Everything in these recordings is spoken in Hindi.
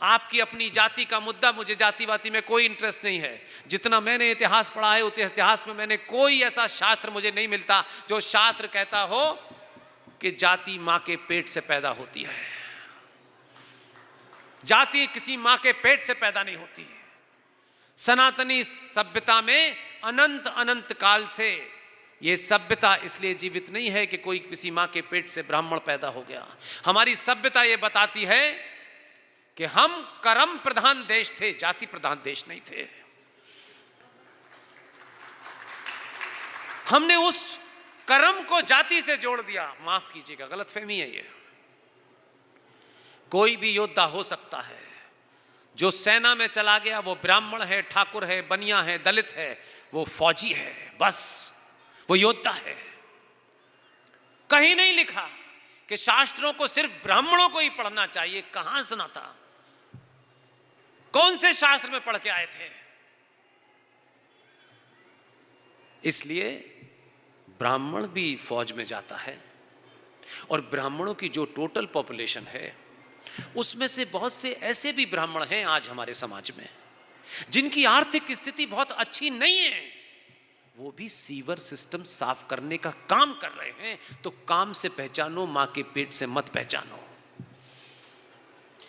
आपकी अपनी जाति का मुद्दा, मुझे जातिवादी में कोई इंटरेस्ट नहीं है। जितना मैंने इतिहास पढ़ा है उस इतिहास में मैंने कोई ऐसा शास्त्र मुझे नहीं मिलता जो शास्त्र कहता हो कि जाति मां के पेट से पैदा होती है। जाति किसी मां के पेट से पैदा नहीं होती है। सनातनी सभ्यता में अनंत अनंत काल से यह सभ्यता इसलिए जीवित नहीं है कि कोई किसी मां के पेट से ब्राह्मण पैदा हो गया। हमारी सभ्यता यह बताती है कि हम कर्म प्रधान देश थे, जाति प्रधान देश नहीं थे। हमने उस कर्म को जाति से जोड़ दिया। माफ कीजिएगा, गलतफहमी है ये। कोई भी योद्धा हो सकता है। जो सेना में चला गया वो ब्राह्मण है, ठाकुर है, बनिया है, दलित है, वो फौजी है, बस वो योद्धा है। कहीं नहीं लिखा कि शास्त्रों को सिर्फ ब्राह्मणों को ही पढ़ना चाहिए। कहां सुना था? कौन से शास्त्र में पढ़ के आए थे? इसलिए ब्राह्मण भी फौज में जाता है और ब्राह्मणों की जो टोटल पॉपुलेशन है उसमें से बहुत से ऐसे भी ब्राह्मण हैं आज हमारे समाज में जिनकी आर्थिक स्थिति बहुत अच्छी नहीं है। वो भी सीवर सिस्टम साफ करने का काम कर रहे हैं। तो काम से पहचानो, मां के पेट से मत पहचानो।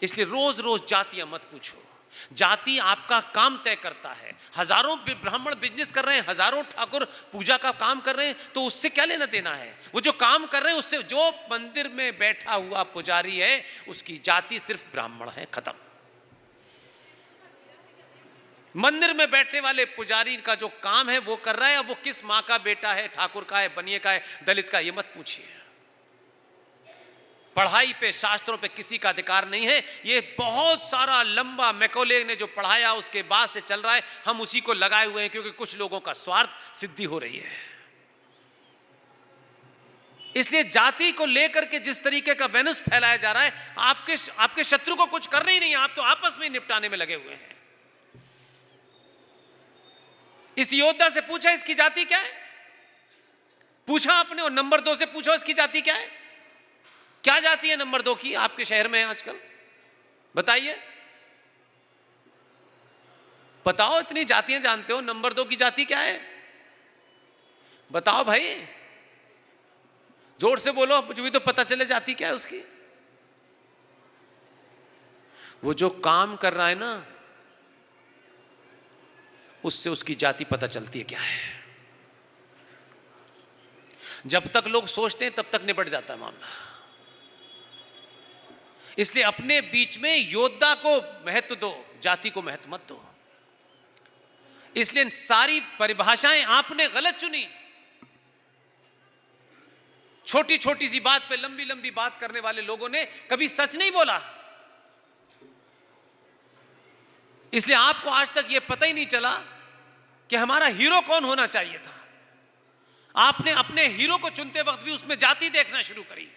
इसलिए रोज रोज जातियां मत पूछो। जाति आपका काम तय करता है। हजारों ब्राह्मण बिजनेस कर रहे हैं, हजारों ठाकुर पूजा का काम कर रहे हैं, तो उससे क्या लेना देना है? वो जो काम कर रहे हैं उससे, जो मंदिर में बैठा हुआ पुजारी है उसकी जाति सिर्फ ब्राह्मण है, खत्म। मंदिर में बैठने वाले पुजारी का जो काम है वो कर रहा है। अब वो किस मां का बेटा है, ठाकुर का है, बनिए का है, दलित का, ये मत पूछिए। पढ़ाई पे, शास्त्रों पे किसी का अधिकार नहीं है। ये बहुत सारा लंबा मैकोले ने जो पढ़ाया उसके बाद से चल रहा है। हम उसी को लगाए हुए हैं क्योंकि कुछ लोगों का स्वार्थ सिद्धि हो रही है। इसलिए जाति को लेकर के जिस तरीके का वेनस फैलाया जा रहा है, आपके शत्रु को कुछ करना ही नहीं है, आप तो आपस में निपटाने में लगे हुए हैं। इस योद्धा से पूछा इसकी जाति क्या है, पूछा आपने, और नंबर 2 से पूछो इसकी जाति क्या है। क्या जाति है नंबर 2 की आपके शहर में आजकल? बताइए, बताओ। इतनी जातियां जानते हो, नंबर 2 की जाति क्या है? बताओ भाई, जोर से बोलो, मुझे भी तो पता चले जाति क्या है उसकी। वो जो काम कर रहा है ना, उससे उसकी जाति पता चलती है क्या है। जब तक लोग सोचते हैं तब तक निपट जाता है मामला। इसलिए अपने बीच में योद्धा को महत्व दो, जाति को महत्व मत दो। इसलिए सारी परिभाषाएं आपने गलत चुनी। छोटी छोटी सी बात पे लंबी लंबी बात करने वाले लोगों ने कभी सच नहीं बोला। इसलिए आपको आज तक यह पता ही नहीं चला कि हमारा हीरो कौन होना चाहिए था। आपने अपने हीरो को चुनते वक्त भी उसमें जाति देखना शुरू करी,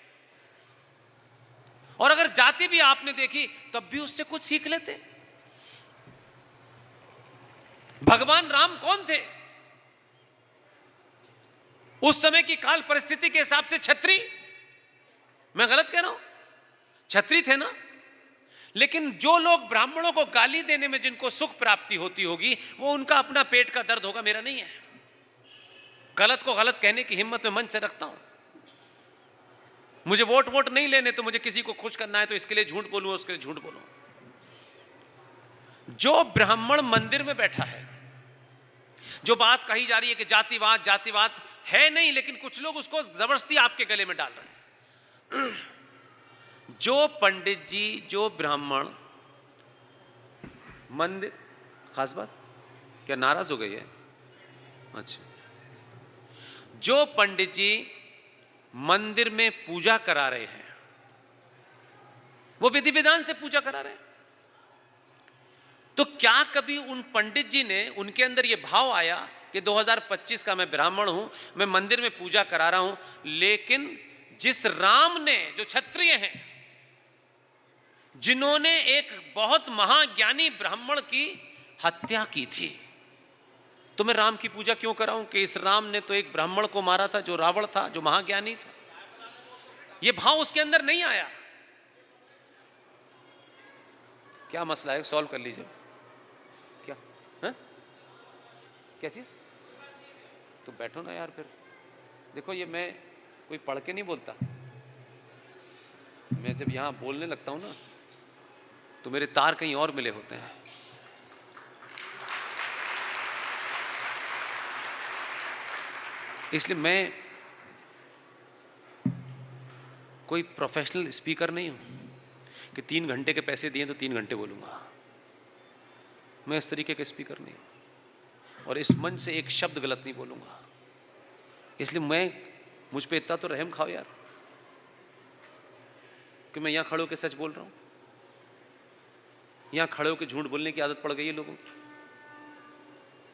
और अगर जाति भी आपने देखी तब भी उससे कुछ सीख लेते। भगवान राम कौन थे? उस समय की काल परिस्थिति के हिसाब से छत्री, मैं गलत कह रहा हूं, छत्री थे ना। लेकिन जो लोग ब्राह्मणों को गाली देने में जिनको सुख प्राप्ति होती होगी, वो उनका अपना पेट का दर्द होगा, मेरा नहीं है। गलत को गलत कहने की हिम्मत मैं मन से रखता हूं। मुझे वोट नहीं लेने, तो मुझे किसी को खुश करना है तो इसके लिए झूठ बोलूं, उसके लिए झूठ बोलूं। जो ब्राह्मण मंदिर में बैठा है, जो बात कही जा रही है कि जातिवाद जातिवाद है नहीं, लेकिन कुछ लोग उसको जबरदस्ती आपके गले में डाल रहे हैं। जो पंडित जी, जो ब्राह्मण मंदिर, खास बात क्या नाराज हो गई है? अच्छा, जो पंडित जी मंदिर में पूजा करा रहे हैं, वो विधि विधान से पूजा करा रहे हैं, तो क्या कभी उन पंडित जी ने, उनके अंदर ये भाव आया कि 2025 का मैं ब्राह्मण हूं, मैं मंदिर में पूजा करा रहा हूं, लेकिन जिस राम ने, जो क्षत्रिय हैं, जिन्होंने एक बहुत महाज्ञानी ब्राह्मण की हत्या की थी, तो मैं राम की पूजा क्यों कराऊं कि इस राम ने तो एक ब्राह्मण को मारा था जो रावण था, जो महाज्ञानी था। यह भाव उसके अंदर नहीं आया। क्या मसला है, सॉल्व कर लीजिए। क्या है, क्या चीज़? तो बैठो ना यार। फिर देखो, ये मैं कोई पढ़ के नहीं बोलता। मैं जब यहाँ बोलने लगता हूँ ना, तो मेरे तार कहीं और मिले होते हैं। इसलिए मैं कोई प्रोफेशनल स्पीकर नहीं हूँ कि 3 घंटे के पैसे दिए तो 3 घंटे बोलूँगा। मैं इस तरीके का स्पीकर नहीं हूँ, और इस मंच से एक शब्द गलत नहीं बोलूँगा। इसलिए मुझ पे इतना तो रहम खाओ यार, कि मैं यहाँ खड़े होकर सच बोल रहा हूँ। यहाँ खड़े होकर झूठ बोलने की आदत पड़ गई है लोगों की।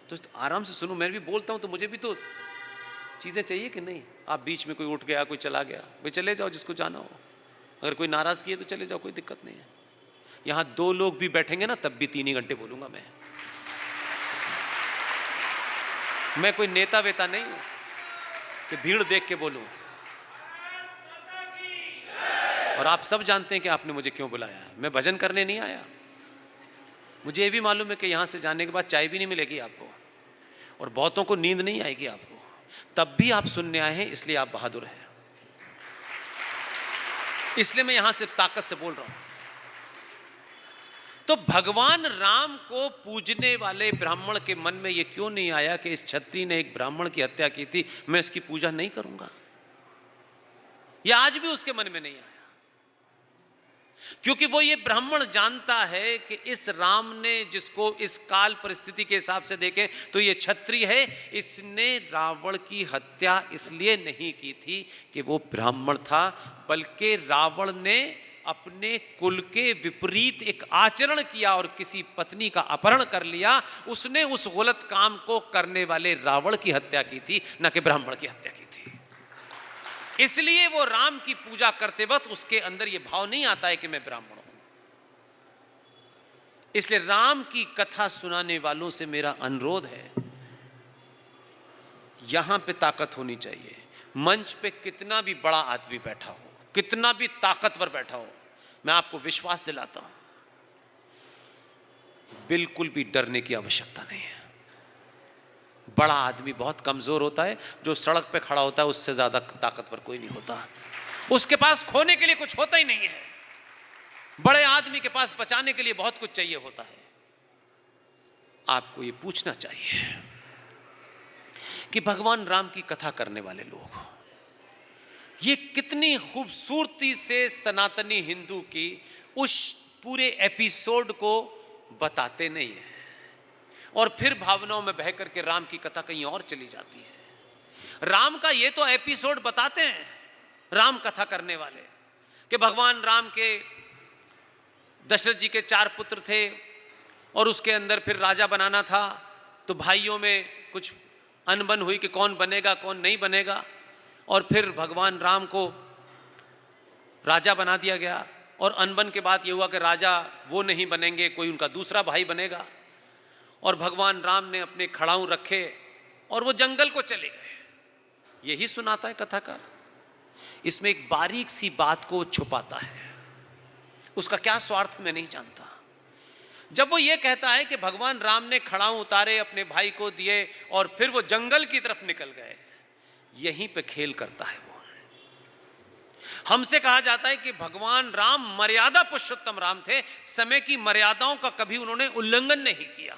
तो आराम से सुनो, मैं भी बोलता हूँ तो मुझे भी तो चीज़ें चाहिए कि नहीं। आप बीच में कोई उठ गया, कोई चला गया, भाई चले जाओ जिसको जाना हो। अगर कोई नाराज़ किए तो चले जाओ, कोई दिक्कत नहीं है। यहाँ 2 लोग भी बैठेंगे ना, तब भी 3 ही घंटे बोलूँगा मैं कोई नेता वेता नहीं हूँ कि भीड़ देख के बोलूँ। और आप सब जानते हैं कि आपने मुझे क्यों बुलाया है। मैं भजन करने नहीं आया। मुझे ये भी मालूम है कि यहाँ से जाने के बाद चाय भी नहीं मिलेगी आपको, और बहुतों को नींद नहीं आएगी आपको। तब भी आप सुनने आए हैं, इसलिए आप बहादुर हैं। इसलिए मैं यहां से ताकत से बोल रहा हूं। तो भगवान राम को पूजने वाले ब्राह्मण के मन में यह क्यों नहीं आया कि इस क्षत्रिय ने एक ब्राह्मण की हत्या की थी, मैं इसकी पूजा नहीं करूंगा? यह आज भी उसके मन में नहीं आया, क्योंकि वो ये ब्राह्मण जानता है कि इस राम ने, जिसको इस काल परिस्थिति के हिसाब से देखें तो ये क्षत्रिय है, इसने रावण की हत्या इसलिए नहीं की थी कि वो ब्राह्मण था, बल्कि रावण ने अपने कुल के विपरीत एक आचरण किया और किसी पत्नी का अपहरण कर लिया। उसने उस गलत काम को करने वाले रावण की हत्या की थी, न कि ब्राह्मण की हत्या की थी। इसलिए वो राम की पूजा करते वक्त उसके अंदर ये भाव नहीं आता है कि मैं ब्राह्मण हूं। इसलिए राम की कथा सुनाने वालों से मेरा अनुरोध है, यहां पे ताकत होनी चाहिए। मंच पे कितना भी बड़ा आदमी बैठा हो, कितना भी ताकतवर बैठा हो, मैं आपको विश्वास दिलाता हूं, बिल्कुल भी डरने की आवश्यकता नहीं है। बड़ा आदमी बहुत कमजोर होता है, जो सड़क पे खड़ा होता है उससे ज्यादा ताकतवर कोई नहीं होता। उसके पास खोने के लिए कुछ होता ही नहीं है। बड़े आदमी के पास बचाने के लिए बहुत कुछ चाहिए होता है। आपको ये पूछना चाहिए कि भगवान राम की कथा करने वाले लोग ये कितनी खूबसूरती से सनातनी हिंदू की उस पूरे एपिसोड को बताते नहीं है, और फिर भावनाओं में बह करके राम की कथा कहीं और चली जाती है। राम का ये तो एपिसोड बताते हैं राम कथा करने वाले, कि भगवान राम के दशरथ जी के 4 पुत्र थे, और उसके अंदर फिर राजा बनाना था, तो भाइयों में कुछ अनबन हुई कि कौन बनेगा कौन नहीं बनेगा, और फिर भगवान राम को राजा बना दिया गया। और अनबन के बाद ये हुआ कि राजा वो नहीं बनेंगे, कोई उनका दूसरा भाई बनेगा, और भगवान राम ने अपने खड़ाऊ रखे और वो जंगल को चले गए। यही सुनाता है कथाकार। इसमें एक बारीक सी बात को छुपाता है, उसका क्या स्वार्थ मैं नहीं जानता। जब वो ये कहता है कि भगवान राम ने खड़ाऊ उतारे, अपने भाई को दिए, और फिर वो जंगल की तरफ निकल गए, यहीं पे खेल करता है वो। हमसे कहा जाता है कि भगवान राम मर्यादा पुरुषोत्तम राम थे, समय की मर्यादाओं का कभी उन्होंने उल्लंघन नहीं किया,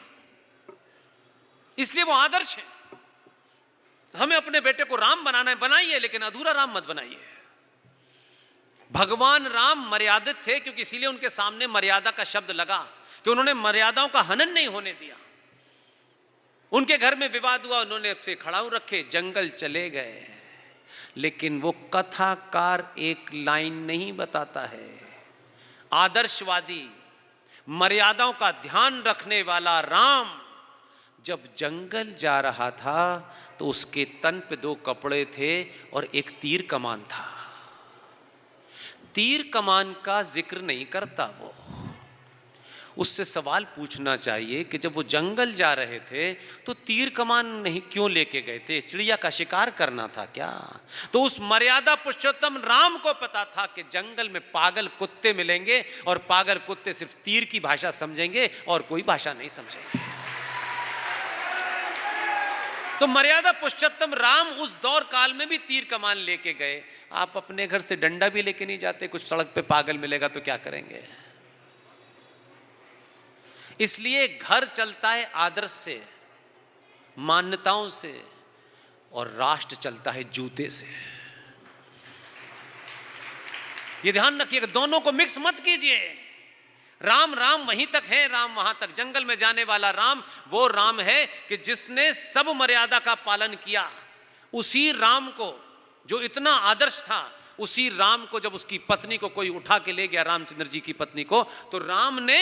इसलिए वो आदर्श है। हमें अपने बेटे को राम बनाना है, बनाइए, लेकिन अधूरा राम मत बनाइए। भगवान राम मर्यादित थे, क्योंकि इसीलिए उनके सामने मर्यादा का शब्द लगा, कि उन्होंने मर्यादाओं का हनन नहीं होने दिया। उनके घर में विवाद हुआ, उन्होंने अपने खड़ाऊ रखे, जंगल चले गए। लेकिन वो कथाकार एक लाइन नहीं बताता है। आदर्शवादी, मर्यादाओं का ध्यान रखने वाला राम जब जंगल जा रहा था, तो उसके तन पे 2 कपड़े थे और एक तीर कमान था। तीर कमान का जिक्र नहीं करता उससे सवाल पूछना चाहिए कि जब वो जंगल जा रहे थे तो तीर कमान नहीं क्यों लेके गए थे? चिड़िया का शिकार करना था क्या? तो उस मर्यादा पुरुषोत्तम राम को पता था कि जंगल में पागल कुत्ते मिलेंगे और पागल कुत्ते सिर्फ तीर की भाषा समझेंगे और कोई भाषा नहीं समझेंगे। तो मर्यादा पुरुषोत्तम राम उस दौर काल में भी तीर कमान लेके गए। आप अपने घर से डंडा भी लेके नहीं जाते, कुछ सड़क पे पागल मिलेगा तो क्या करेंगे? इसलिए घर चलता है आदर्श से, मान्यताओं से, और राष्ट्र चलता है जूते से। ये ध्यान रखिएगा, दोनों को मिक्स मत कीजिए। राम राम वहीं तक है, राम वहां तक। जंगल में जाने वाला राम वो राम है कि जिसने सब मर्यादा का पालन किया। उसी राम को जो इतना आदर्श था, उसी राम को जब उसकी पत्नी को कोई उठा के ले गया, रामचंद्र जी की पत्नी को, तो राम ने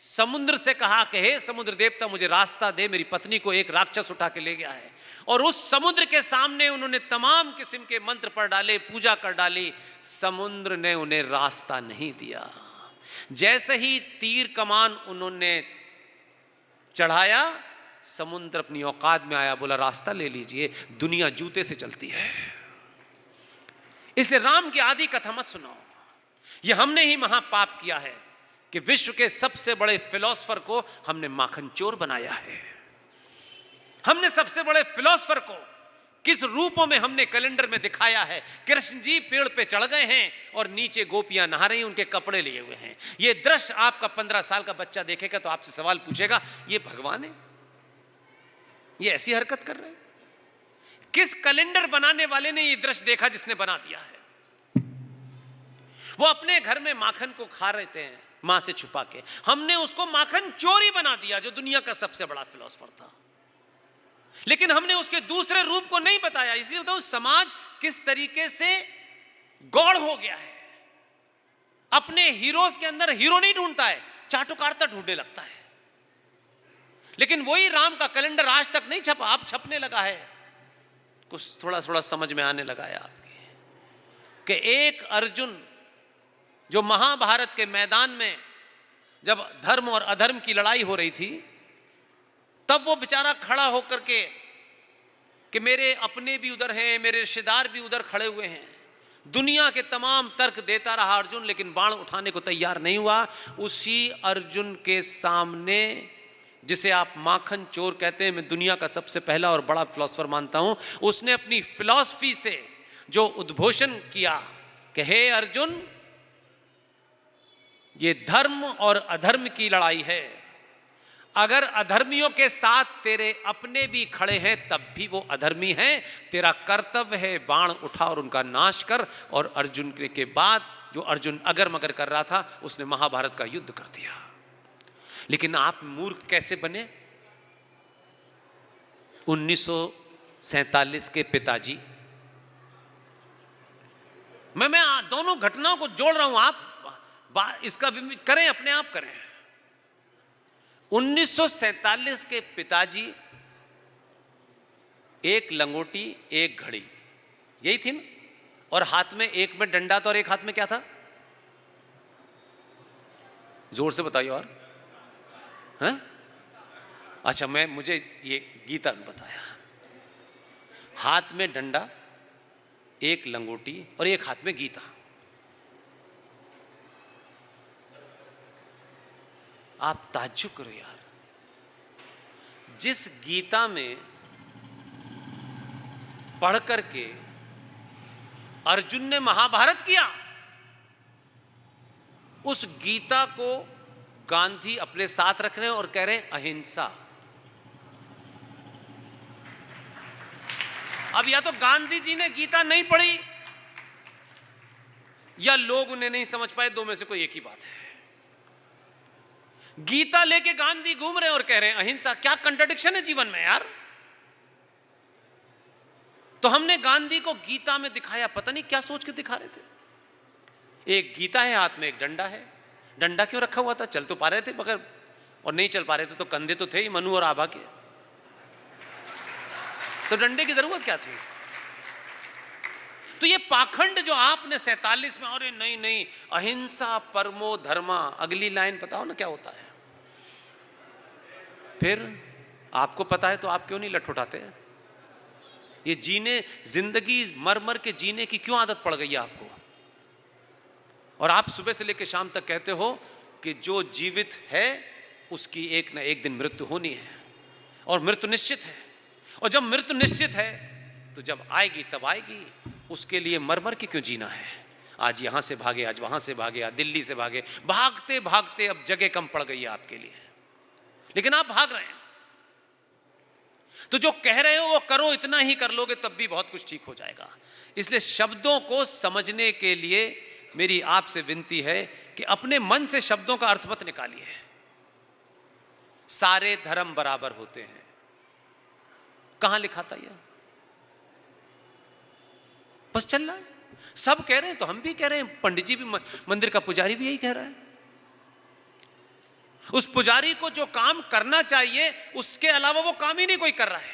समुद्र से कहा कि हे समुद्र देवता मुझे रास्ता दे, मेरी पत्नी को एक राक्षस उठा के ले गया है। और उस समुद्र के सामने उन्होंने तमाम किस्म के मंत्र पढ़ डाले, पूजा कर डाली, समुद्र ने उन्हें रास्ता नहीं दिया। जैसे ही तीर कमान उन्होंने चढ़ाया, समुद्र अपनी औकात में आया, बोला रास्ता ले लीजिए, दुनिया जूते से चलती है। इसलिए राम की आदि कथा मत सुनाओ। यह हमने ही महापाप किया है कि विश्व के सबसे बड़े फिलोसफर को हमने माखन चोर बनाया है। हमने सबसे बड़े फिलोसफर को किस रूपों में हमने कैलेंडर में दिखाया है। कृष्ण जी पेड़ पे चढ़ गए हैं और नीचे गोपियां नहा रही, उनके कपड़े लिए हुए हैं। ये दृश्य आपका 15 साल का बच्चा देखेगा तो आपसे सवाल पूछेगा, ये भगवान है? ये ऐसी हरकत कर रहे हैं? किस कैलेंडर बनाने वाले ने ये दृश्य देखा जिसने बना दिया है? वो अपने घर में माखन को खा रहे थे मां से छुपा के, हमने उसको माखन चोरी बना दिया, जो दुनिया का सबसे बड़ा फिलोसफर था। लेकिन हमने उसके दूसरे रूप को नहीं बताया। इसलिए बताऊं, समाज किस तरीके से गौड़ हो गया है। अपने हीरोज के अंदर हीरो नहीं ढूंढता है, चाटुकारिता ढूंढने लगता है। लेकिन वही राम का कैलेंडर आज तक नहीं छपा, अब छपने लगा है। कुछ थोड़ा थोड़ा समझ में आने लगा है आपके कि एक अर्जुन जो महाभारत के मैदान में जब धर्म और अधर्म की लड़ाई हो रही थी, तब वो बेचारा खड़ा होकर के कि मेरे अपने भी उधर हैं, मेरे रिश्तेदार भी उधर खड़े हुए हैं। दुनिया के तमाम तर्क देता रहा अर्जुन, लेकिन बाण उठाने को तैयार नहीं हुआ। उसी अर्जुन के सामने, जिसे आप माखन चोर कहते हैं, मैं दुनिया का सबसे पहला और बड़ा फिलोसफर मानता हूं, उसने अपनी फिलॉसफी से जो उद्घोषण किया कि हे अर्जुन, ये धर्म और अधर्म की लड़ाई है। अगर अधर्मियों के साथ तेरे अपने भी खड़े हैं तब भी वो अधर्मी हैं। तेरा कर्तव्य है बाण उठा और उनका नाश कर। और अर्जुन के बाद जो अर्जुन अगर मगर कर रहा था, उसने महाभारत का युद्ध कर दिया। लेकिन आप मूर्ख कैसे बने? 1947 के पिताजी, मैं दोनों घटनाओं को जोड़ रहा हूं, आप इसका करें, अपने आप करें। 1947 के पिताजी, एक लंगोटी एक घड़ी, यही थी ना? और हाथ में, एक में डंडा था और एक हाथ में क्या था? जोर से बताइए। और हैं? अच्छा, मुझे ये गीता ने बताया। हाथ में डंडा, एक लंगोटी और एक हाथ में गीता। आप ताज्जुब करो यार, जिस गीता में पढ़ करके अर्जुन ने महाभारत किया, उस गीता को गांधी अपने साथ रख रहे हैं और कह रहे हैं अहिंसा। अब या तो गांधी जी ने गीता नहीं पढ़ी या लोग उन्हें नहीं समझ पाए, दो में से कोई एक ही बात है। गीता लेके गांधी घूम रहे हैं और कह रहे हैं अहिंसा। क्या कंट्राडिक्शन है जीवन में यार। तो हमने गांधी को गीता में दिखाया, पता नहीं क्या सोच के दिखा रहे थे। एक गीता है, हाथ में एक डंडा है। डंडा क्यों रखा हुआ था? चल तो पा रहे थे मगर, और नहीं चल पा रहे थे तो कंधे तो थे ही मनु और आभा के, तो डंडे की जरूरत क्या थी? तो ये पाखंड जो आपने 47 में, अरे नहीं नहीं अहिंसा परमो धर्मा, अगली लाइन बताओ ना क्या होता है। फिर आपको पता है तो आप क्यों नहीं लठ उठाते? ये जीने, जिंदगी मर मर के जीने की क्यों आदत पड़ गई है आपको? और आप सुबह से लेकर शाम तक कहते हो कि जो जीवित है उसकी एक ना एक दिन मृत्यु होनी है, और मृत्यु निश्चित है। और जब मृत्यु निश्चित है तो जब आएगी तब आएगी, उसके लिए मर मर के क्यों जीना है? आज यहां से भागे, आज वहां से भागे, आज दिल्ली से भागे, भागते भागते अब जगह कम पड़ गई है आपके लिए, लेकिन आप भाग रहे हैं। तो जो कह रहे हो वो करो, इतना ही कर लोगे तब भी बहुत कुछ ठीक हो जाएगा। इसलिए शब्दों को समझने के लिए मेरी आपसे विनती है कि अपने मन से शब्दों का अर्थ मत निकालिए। सारे धर्म बराबर होते हैं, कहां लिखा था यह? बस चल रहा है, सब कह रहे हैं तो हम भी कह रहे हैं, पंडित जी भी, मंदिर का पुजारी भी यही कह रहा है। उस पुजारी को जो काम करना चाहिए उसके अलावा वो काम ही नहीं कोई कर रहा है,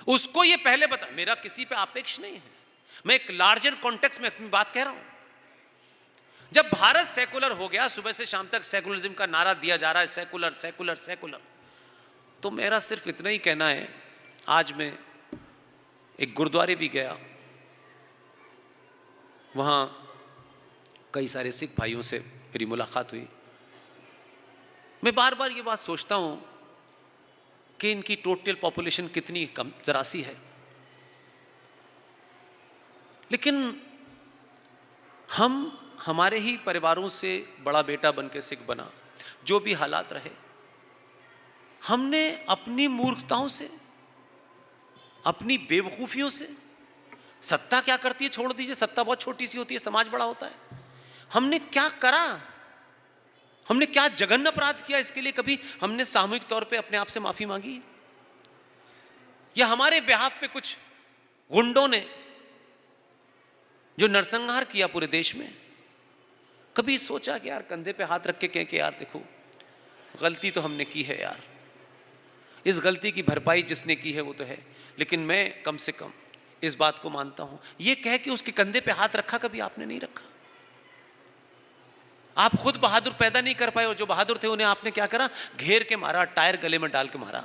उसको ये पहले बता। मेरा किसी पे अपेक्ष नहीं है, मैं एक लार्जर कॉन्टेक्स्ट में अपनी बात कह रहा हूं। जब भारत सेकुलर हो गया, सुबह से शाम तक सेकुलरिज्म का नारा दिया जा रहा है, सेकुलर सेकुलर सेकुलर, तो मेरा सिर्फ इतना ही कहना है। आज मैं एक गुरुद्वारे भी गया, वहां कई सारे सिख भाइयों से मेरी मुलाकात हुई। मैं बार बार ये बात सोचता हूं कि इनकी टोटल पॉपुलेशन कितनी कम, जरा सी है, लेकिन हम हमारे ही परिवारों से बड़ा बेटा बन के सिख बना, जो भी हालात रहे, हमने अपनी मूर्खताओं से, अपनी बेवकूफियों से, सत्ता क्या करती है छोड़ दीजिए, सत्ता बहुत छोटी सी होती है, समाज बड़ा होता है। हमने क्या करा, हमने क्या जघन्य अपराध किया, इसके लिए कभी हमने सामूहिक तौर पे अपने आप से माफी मांगी? या हमारे बिहाफ पे कुछ गुंडों ने जो नरसंहार किया पूरे देश में, कभी सोचा कि यार कंधे पे हाथ रख के कहें कि यार देखो गलती तो हमने की है यार, इस गलती की भरपाई जिसने की है वो तो है, लेकिन मैं कम से कम इस बात को मानता हूं। ये कह के उसके कंधे पे हाथ रखा कभी आपने नहीं रखा। आप खुद बहादुर पैदा नहीं कर पाए, और जो बहादुर थे उन्हें आपने क्या करा, घेर के मारा, टायर गले में डाल के मारा।